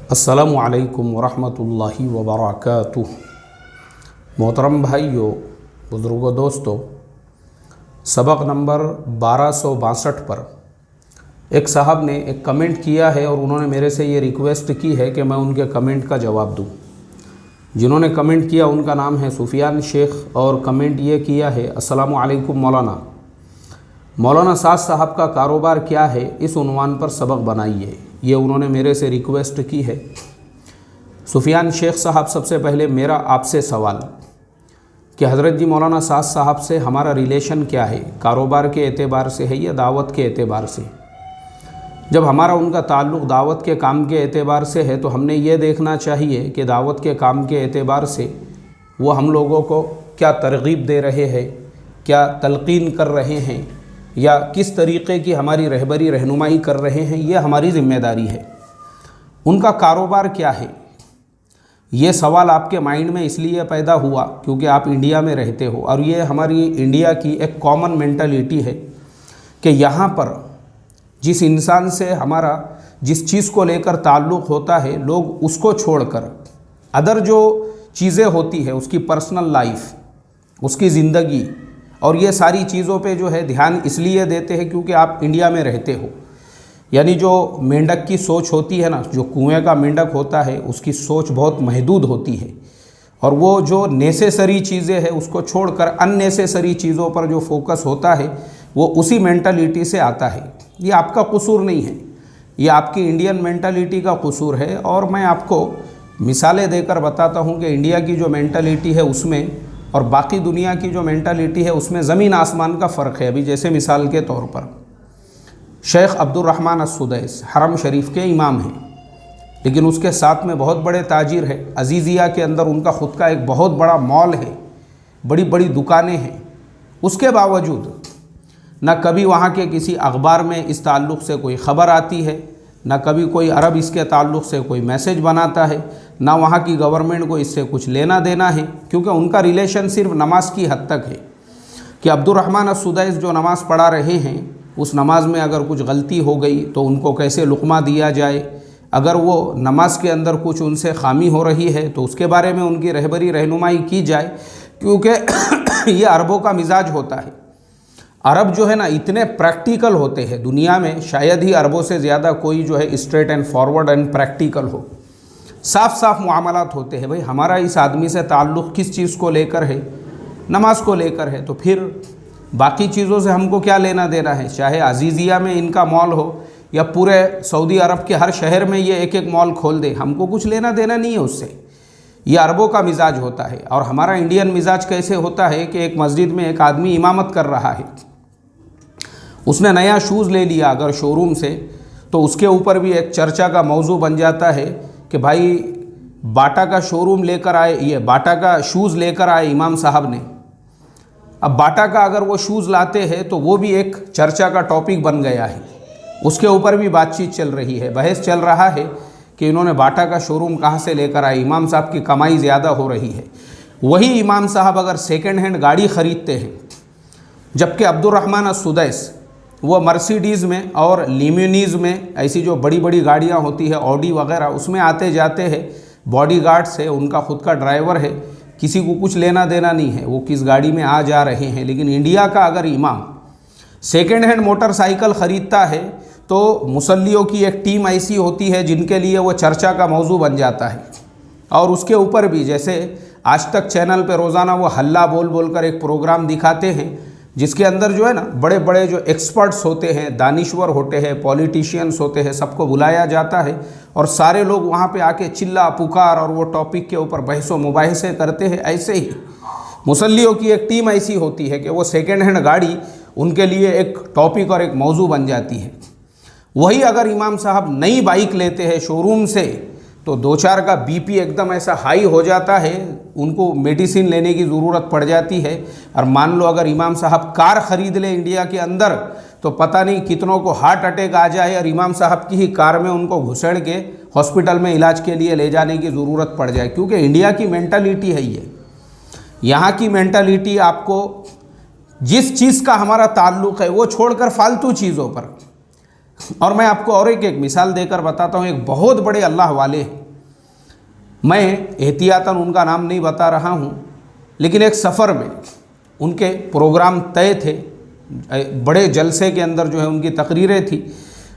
अस्सलामु अलैकुम वरहमतुल्लाहि वबरकातुह। मोहतरम भाइयों, बुज़ुर्गों, दोस्तों, सबक नंबर 1262 पर एक साहब ने एक कमेंट किया है और उन्होंने मेरे से ये रिक्वेस्ट की है कि मैं उनके कमेंट का जवाब दूं। जिन्होंने कमेंट किया उनका नाम है सुफियान शेख और कमेंट ये किया है, अस्सलामु अलैकुम मौलाना। मौलाना साद साहब का कारोबार क्या है, इस उन्वान पर सबक बनाइए। ये उन्होंने मेरे से रिक्वेस्ट की है। सुफियान शेख साहब, सबसे पहले मेरा आपसे सवाल कि हज़रत जी मौलाना साद साहब से हमारा रिलेशन क्या है, कारोबार के एतबार से है या दावत के एतबार से? जब हमारा उनका ताल्लुक़ दावत के काम के एतबार से है तो हमने ये देखना चाहिए कि दावत के काम के एतबार से वो हम लोगों को क्या तरगीब दे रहे हैं, क्या तलक़ीन कर रहे हैं, या किस तरीक़े की हमारी रहबरी रहनुमाई कर रहे हैं, ये हमारी ज़िम्मेदारी है। उनका कारोबार क्या है, ये सवाल आपके माइंड में इसलिए पैदा हुआ क्योंकि आप इंडिया में रहते हो और ये हमारी इंडिया की एक कॉमन मेंटालिटी है कि यहाँ पर जिस इंसान से हमारा जिस चीज़ को लेकर ताल्लुक़ होता है, लोग उसको छोड़कर अदर जो चीज़ें होती है, उसकी पर्सनल लाइफ, उसकी ज़िंदगी और ये सारी चीज़ों पे जो है ध्यान इसलिए देते हैं क्योंकि आप इंडिया में रहते हो। यानी जो मेंढक की सोच होती है ना, जो कुएं का मेंढक होता है, उसकी सोच बहुत महदूद होती है और वो जो नेसेसरी चीज़ें हैं उसको छोड़कर अननेसेसरी चीज़ों पर जो फोकस होता है वो उसी मेंटालिटी से आता है। ये आपका कसूर नहीं है, ये आपकी इंडियन मेंटालिटी का कसूर है। और मैं आपको मिसालें देकर बताता हूँ कि इंडिया की जो मेंटालिटी है उसमें और बाकी दुनिया की जो मेंटालिटी है उसमें ज़मीन आसमान का फ़र्क है। अभी जैसे मिसाल के तौर पर शेख अब्दुर्रहमान अस्सुदैस हरम शरीफ के इमाम हैं, लेकिन उसके साथ में बहुत बड़े ताजिर है। अजीज़िया के अंदर उनका ख़ुद का एक बहुत बड़ा मॉल है, बड़ी बड़ी दुकानें हैं। उसके बावजूद न कभी वहाँ के किसी अखबार में इस ताल्लुक़ से कोई ख़बर आती है, न कभी कोई अरब इसके ताल्लुक़ से कोई मैसेज बनाता है, ना वहाँ की गवर्नमेंट को इससे कुछ लेना देना है, क्योंकि उनका रिलेशन सिर्फ नमाज की हद तक है कि अब्दुर्रहमान अस्सुदैस जो नमाज़ पढ़ा रहे हैं उस नमाज में अगर कुछ गलती हो गई तो उनको कैसे लुक़मा दिया जाए, अगर वो नमाज के अंदर कुछ उनसे खामी हो रही है तो उसके बारे में उनकी रहबरी रहनुमाई की जाए, क्योंकि ये अरबों का मिजाज होता है। अरब जो है ना इतने प्रैक्टिकल होते हैं, दुनिया में शायद ही अरबों से ज़्यादा कोई जो है straight and forward and practical हो। साफ साफ मुआमलात होते हैं। भाई हमारा इस आदमी से ताल्लुक़ किस चीज़ को लेकर है, नमाज को लेकर है, तो फिर बाकी चीज़ों से हमको क्या लेना देना है। चाहे अजीज़िया में इनका मॉल हो या पूरे सऊदी अरब के हर शहर में ये एक एक मॉल खोल दे, हमको कुछ लेना देना नहीं है उससे। ये अरबों का मिजाज होता है। और हमारा इंडियन मिजाज कैसे होता है कि एक मस्जिद में एक आदमी इमामत कर रहा है, उसने नया शूज़ ले लिया अगर शोरूम से, तो उसके ऊपर भी एक चर्चा का मौजू बन जाता है कि भाई बाटा का शोरूम लेकर आए, ये बाटा का शूज़ लेकर आए इमाम साहब ने। अब बाटा का अगर वो शूज़ लाते हैं तो वो भी एक चर्चा का टॉपिक बन गया है, उसके ऊपर भी बातचीत चल रही है, बहस चल रहा है कि इन्होंने बाटा का शोरूम कहाँ से लेकर आए, इमाम साहब की कमाई ज़्यादा हो रही है। वही इमाम साहब अगर सेकेंड हैंड गाड़ी ख़रीदते हैं, जबकि अब्दुर्रहमान अस्सुदैस वो मर्सिडीज़ में और लिम्यूनीज़ में, ऐसी जो बड़ी बड़ी गाड़ियाँ होती है ऑडी वगैरह, उसमें आते जाते हैं, बॉडीगार्ड्स है, उनका खुद का ड्राइवर है, किसी को कुछ लेना देना नहीं है वो किस गाड़ी में आ जा रहे हैं। लेकिन इंडिया का अगर इमाम सेकेंड हैंड मोटरसाइकिल ख़रीदता है तो मुसल्लियों की एक टीम ऐसी होती है जिनके लिए वो चर्चा का मौजू बन जाता है। और उसके ऊपर भी जैसे आज तक चैनल पे रोज़ाना वो हल्ला बोल बोल कर एक प्रोग्राम दिखाते हैं जिसके अंदर जो है ना बड़े बड़े जो एक्सपर्ट्स होते हैं, दानिश्वर होते हैं, पॉलिटिशियंस होते हैं, सबको बुलाया जाता है और सारे लोग वहाँ पे आके चिल्ला पुकार और वो टॉपिक के ऊपर बहसो मुबाहिसे करते हैं। ऐसे ही मुसल्लियों की एक टीम ऐसी होती है कि वो सेकेंड हैंड गाड़ी उनके लिए एक टॉपिक और एक मौजू बन जाती है। वही अगर इमाम साहब नई बाइक लेते हैं शोरूम से तो दो चार का बीपी एकदम ऐसा हाई हो जाता है, उनको मेडिसिन लेने की ज़रूरत पड़ जाती है। और मान लो अगर इमाम साहब कार ख़रीद ले इंडिया के अंदर तो पता नहीं कितनों को हार्ट अटैक आ जाए और इमाम साहब की ही कार में उनको घुसेड़ के हॉस्पिटल में इलाज के लिए ले जाने की ज़रूरत पड़ जाए, क्योंकि इंडिया की मेंटालिटी है ये। यहाँ की मेंटालिटी आपको जिस चीज़ का हमारा ताल्लुक़ है वो छोड़कर फालतू चीज़ों पर, और मैं आपको और एक मिसाल देकर बताता हूँ। एक बहुत बड़े अल्लाह वाले हैं, मैं एहतियातन उनका नाम नहीं बता रहा हूँ, लेकिन एक सफ़र में उनके प्रोग्राम तय थे, बड़े जलसे के अंदर जो है उनकी तकरीरें थी,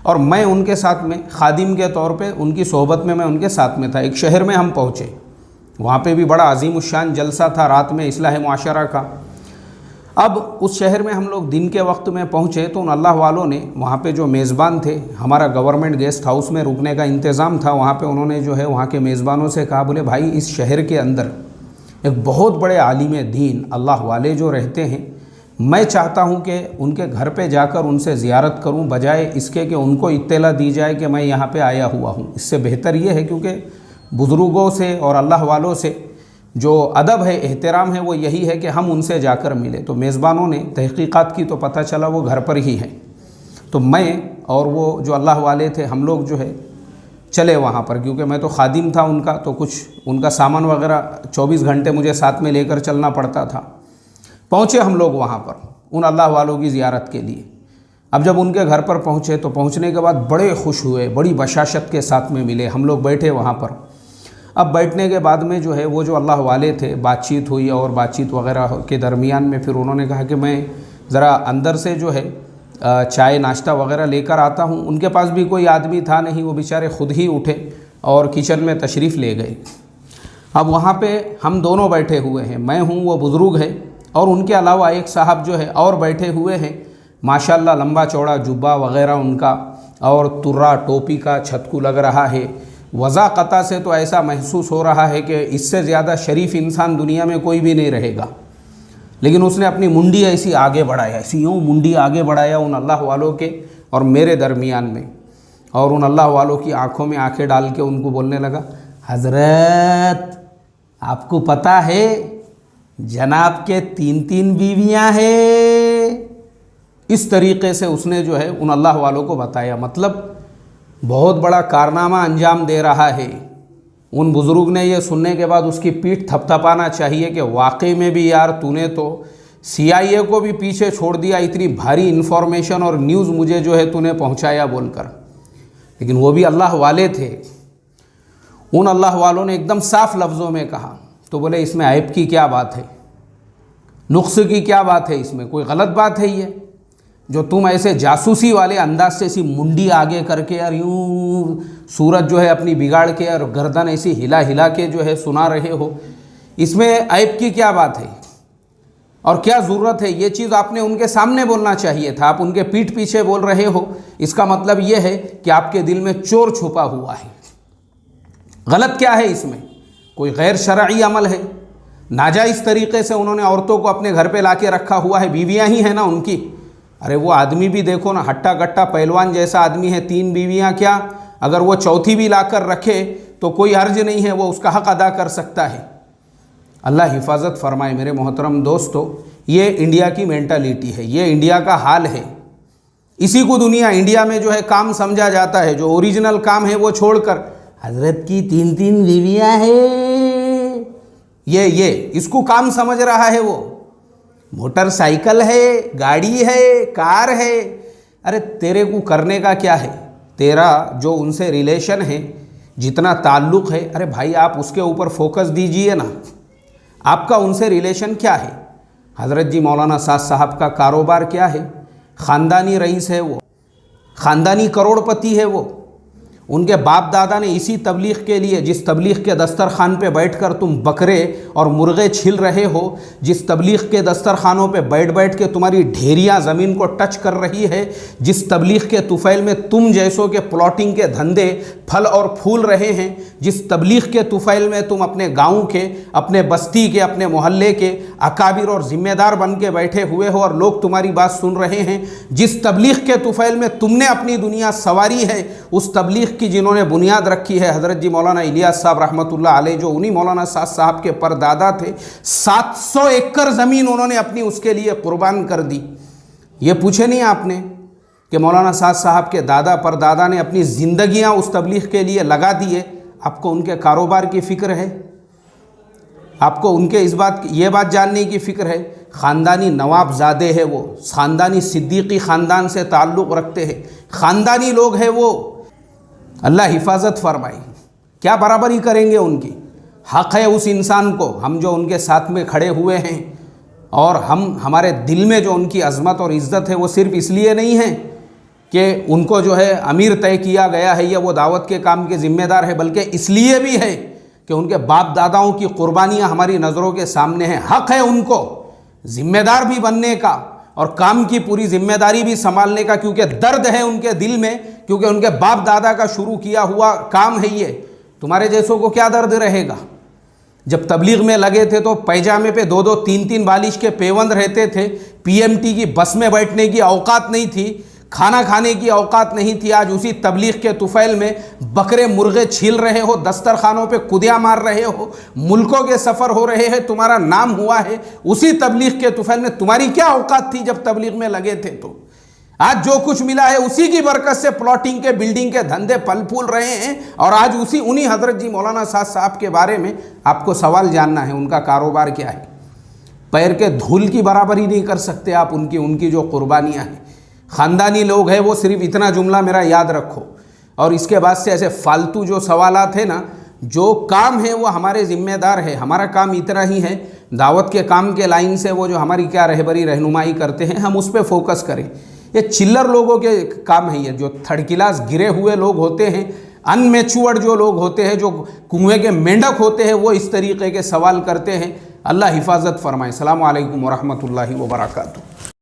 और मैं उनके साथ में खादिम के तौर पे उनकी सोहबत में मैं उनके साथ में था। एक शहर में हम पहुँचे, वहाँ पे भी बड़ा अजीमुशान जलसा था रात में इस्लाह मुआशरा का। अब उस शहर में हम लोग दिन के वक्त में पहुँचे तो उन अल्लाह वालों ने वहाँ पे जो मेज़बान थे, हमारा गवर्नमेंट गेस्ट हाउस में रुकने का इंतज़ाम था, वहाँ पे उन्होंने जो है वहाँ के मेज़बानों से कहा, बोले भाई इस शहर के अंदर एक बहुत बड़े आलिम दीन अल्लाह वाले जो रहते हैं, मैं चाहता हूँ कि उनके घर पे जाकर उनसे ज़ियारत करूँ, बजाय इसके कि उनको इत्तला दी जाए कि मैं यहाँ पे आया हुआ हूँ। इससे बेहतर ये है, क्योंकि बुज़ुर्गों से और अल्लाह वालों से जो अदब है, एहतराम है, वो यही है कि हम उनसे जाकर मिले। तो मेज़बानों ने तहक़ीक़ात की तो पता चला वो घर पर ही हैं। तो मैं और वो जो अल्लाह वाले थे, हम लोग जो है चले वहाँ पर, क्योंकि मैं तो खादिम था उनका, तो कुछ उनका सामान वगैरह 24 घंटे मुझे साथ में लेकर चलना पड़ता था। पहुँचे हम लोग वहाँ पर उन अल्लाह वालों की ज़ियारत के लिए। अब जब उनके घर पर पहुँचे तो पहुँचने के बाद बड़े खुश हुए, बड़ी बशाशत के साथ में मिले, हम लोग बैठे वहाँ पर। अब बैठने के बाद में जो है वो जो अल्लाह वाले थे, बातचीत हुई, और बातचीत वगैरह के दरमियान में फिर उन्होंने कहा कि मैं ज़रा अंदर से जो है चाय नाश्ता वगैरह लेकर आता हूँ। उनके पास भी कोई आदमी था नहीं, वो बेचारे ख़ुद ही उठे और किचन में तशरीफ़ ले गए। अब वहाँ पे हम दोनों बैठे हुए हैं, मैं हूँ, वो बुज़ुर्ग है, और उनके अलावा एक साहब जो है और बैठे हुए हैं, माशाल्लाह लंबा चौड़ा जुब्बा वगैरह उनका, और तुर्रा टोपी का छतकू लग रहा है। वज़ाक़ता से तो ऐसा महसूस हो रहा है कि इससे ज़्यादा शरीफ इंसान दुनिया में कोई भी नहीं रहेगा। लेकिन उसने अपनी मुंडी ऐसी आगे बढ़ाया, ऐसी यूँ मुंडी आगे बढ़ाया उन अल्लाह वालों के और मेरे दरमियान में, और उन अल्लाह वालों की आंखों में आंखें डाल के उनको बोलने लगा, हज़रत आपको पता है जनाब के 3 बीवियां हैं। इस तरीक़े से उसने जो है उन अल्लाह वालों को बताया। मतलब बहुत बड़ा कारनामा अंजाम दे रहा है। उन बुज़ुर्ग ने ये सुनने के बाद उसकी पीठ थपथपाना चाहिए कि वाकई में भी यार तूने तो CIA को भी पीछे छोड़ दिया, इतनी भारी इन्फॉर्मेशन और न्यूज़ मुझे जो है तूने पहुंचाया बोलकर। लेकिन वो भी अल्लाह वाले थे। उन अल्लाह वालों ने एकदम साफ लफ्ज़ों में कहा, तो बोले इसमें ऐब की क्या बात है, नुक्स की क्या बात है, इसमें कोई गलत बात है ये जो तुम ऐसे जासूसी वाले अंदाज से ऐसी मुंडी आगे करके और यूँ सूरत जो है अपनी बिगाड़ के और गर्दन ऐसी हिला हिला के जो है सुना रहे हो, इसमें ऐब की क्या बात है और क्या ज़रूरत है? ये चीज़ आपने उनके सामने बोलना चाहिए था, आप उनके पीठ पीछे बोल रहे हो। इसका मतलब ये है कि आपके दिल में चोर छुपा हुआ है। गलत क्या है इसमें? कोई गैर शरई अमल है, नाजायज़ तरीक़े से उन्होंने औरतों को अपने घर पे ला के रखा हुआ है। बीवियाँ ही हैं ना उनकी। अरे वो आदमी भी देखो ना, हट्टा कट्टा पहलवान जैसा आदमी है, 3 बीवियाँ क्या, अगर वो चौथी भी ला कर रखे तो कोई हर्ज नहीं है, वो उसका हक़ अदा कर सकता है। अल्लाह हिफाजत फरमाए मेरे मोहतरम दोस्तों। ये इंडिया की मेंटालिटी है, ये इंडिया का हाल है। इसी को दुनिया इंडिया में जो है काम समझा जाता है। जो ओरिजिनल काम है वो छोड़कर हज़रत की 3 बीवियाँ हैं, ये इसको काम समझ रहा है। वो मोटरसाइकिल है, गाड़ी है, कार है। अरे तेरे को करने का क्या है? तेरा जो उनसे रिलेशन है, जितना ताल्लुक़ है, अरे भाई आप उसके ऊपर फोकस दीजिए ना। आपका उनसे रिलेशन क्या है? हज़रत जी मौलाना साद साहब का कारोबार क्या है? ख़ानदानी रईस है वो, ख़ानदानी करोड़पति है वो। उनके बाप दादा ने इसी तबलीग के लिए, जिस तबलीग के दस्तरखान पे बैठकर तुम बकरे और मुर्गे छिल रहे हो, जिस तबलीग के दस्तरखानों पे बैठ बैठ के तुम्हारी ढेरियाँ ज़मीन को टच कर रही है, जिस तबलीग के तुफ़ैल में तुम जैसों के प्लॉटिंग के धंधे फल और फूल रहे हैं, जिस तबलीग के तुफ़ैल में तुम अपने गाँव के, अपने बस्ती के, अपने मोहल्ले के अकाबिर और ज़िम्मेदार बन के बैठे हुए हो और लोग तुम्हारी बात सुन रहे हैं, जिस तबलीग के तुफ़ैल में तुमने अपनी दुनिया संवारी है, उस तबलीग की जिन्होंने बुनियाद रखी है हज़रत जी मौलाना इलियास साहब रहमतुल्लाह अलैह, जो उन्हीं मौलाना साद साहब के परदादा थे। 700 एकड़ ज़मीन उन्होंने अपनी उसके लिए कुर्बान कर दी। ये पूछे नहीं आपने कि मौलाना साद साहब के दादा परदादा ने अपनी ज़िंदगियाँ उस तबलीग के लिए लगा दिए? आपको उनके कारोबार की फ़िक्र है? आपको उनके ये बात जानने की फ़िक्र है? ख़ानदानी नवाबजादे हैं, वो ख़ानदानी सिद्दीकी ख़ानदान से ताल्लुक़ रखते हैं, ख़ानदानी लोग हैं वो। अल्लाह हिफाजत फरमाए। क्या बराबरी करेंगे उनकी? हक़ है उस इंसान को, हम जो उनके साथ में खड़े हुए हैं और हमारे दिल में जो उनकी अज़मत और इज़्ज़त है वो सिर्फ़ इसलिए नहीं है कि उनको जो है अमीर तय किया गया है या वो दावत के काम के ज़िम्मेदार है, बल्कि इसलिए भी है कि उनके बाप दादाओं की कुर्बानियाँ हमारी नज़रों के सामने हैं। हक़ है उनको ज़िम्मेदार भी बनने का और काम की पूरी ज़िम्मेदारी भी संभालने का, क्योंकि दर्द है उनके दिल में, क्योंकि उनके बाप दादा का शुरू किया हुआ काम है ये। तुम्हारे जैसों को क्या दर्द रहेगा? जब तबलीग में लगे थे तो पैजामे पे 2-2, 3-3 बालिश के पेवंद रहते थे, पीएमटी की बस में बैठने की औकात नहीं थी, खाना खाने की औकात नहीं थी। आज उसी तबलीग के तुफैल में बकरे मुर्गे छील रहे हो, दस्तरखानों पे कुदिया मार रहे हो, मुल्कों के सफ़र हो रहे हैं, तुम्हारा नाम हुआ है उसी तबलीग के तुफैल में। तुम्हारी क्या औकात थी जब तबलीग में लगे थे? तो आज जो कुछ मिला है उसी की बरकत से प्लॉटिंग के, बिल्डिंग के धंधे फल फूल रहे हैं। और आज उन्हीं हज़रत जी मौलाना साद साहब के बारे में आपको सवाल जानना है, उनका कारोबार क्या है? पैर के धूल की बराबरी नहीं कर सकते आप उनकी जो कुर्बानियाँ हैं। ख़ानदानी लोग हैं वो। सिर्फ इतना जुमला मेरा याद रखो, और इसके बाद से ऐसे फालतू जो सवालात है ना, जो काम है वो हमारे ज़िम्मेदार है। हमारा काम इतना ही है, दावत के काम के लाइन से वो जो हमारी क्या रहबरी रहनुमाई करते हैं, हम उस पर फोकस करें। ये चिल्लर लोगों के काम है, ये जो थर्ड क्लास गिरे हुए लोग होते हैं, अनमेच्योर्ड जो लोग होते हैं, जो कुएं के मेंढक होते हैं, वो इस तरीके के सवाल करते हैं। अल्लाह हिफाजत फरमाए। अस्सलामु अलैकुम वरहमतुल्लाहि वबरकातुहू।